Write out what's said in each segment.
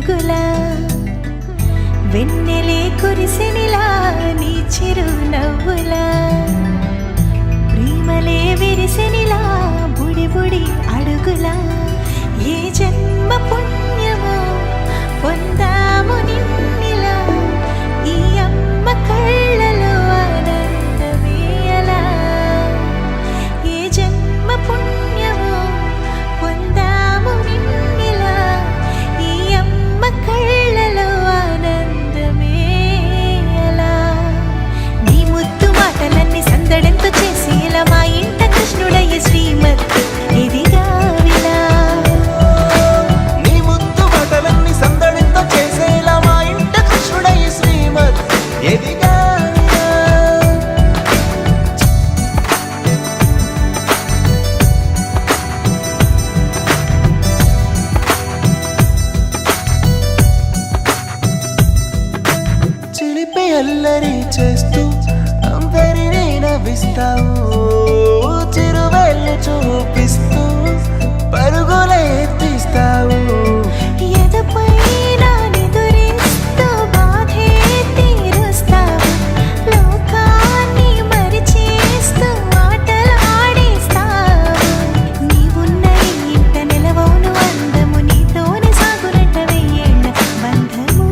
అడుగులా వెన్నెలే కురిసెనిలా నీ చిరు నవ్వులా ప్రేమలే విరిసెనిలా బుడి బుడి అడుగులా ఏ జన్మ పుణ్యమో పొందాము నిన్నిలా ఈ అమ్మ కళ్ళలో ఆనందమే అలా ఏ జన్మ పుణ్యమో పొందాము నిన్నిలా ఈ అమ్మ కళ్ళలో ఆనందమే అలా నీ ముద్దు మాటలన్నీ సందడెంతో చేసేలా మా ఇంట కృష్ణుడయ్య శ్రీమత్ ఇదిగా విలా నీ ముద్దు మాటలన్నీ సందడెంతో చేసేలా మా ఇంట కృష్ణుడయ్య శ్రీమత్ ఎదిగా చిలిపి అల్లరి చేస్తూ అందరినీ నవ్విస్తావు చిరువెళ్ళు చూపిస్తూ పరుగులే తీస్తావు ఎదపై నా నిదురిస్తూ బాధే తీరుస్తావు లోకాన్ని మరిచేస్తూ ఆటలు ఆడేస్తావు నీవున్న ఈ ఇంట నిలవవును అందము నీతోనే సాగునట్ట వెయ్యేళ్ళ బంధము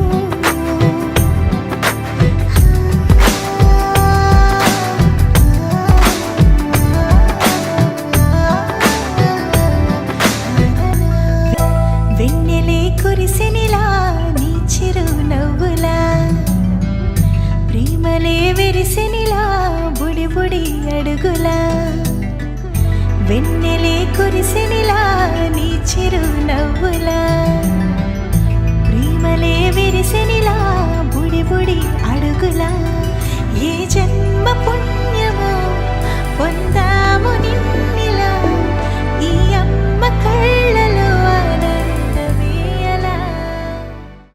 వెన్నెలే కురిసెనిలా నీ చిరు నవ్వులా ప్రేమలే విరిసెనిలా బుడి బుడి అడుగులా వెన్నెలే కురిసెనిలా నీ చిరు నవ్వులా ప్రేమలే విరిసెనిలా బుడి బుడి అడుగులా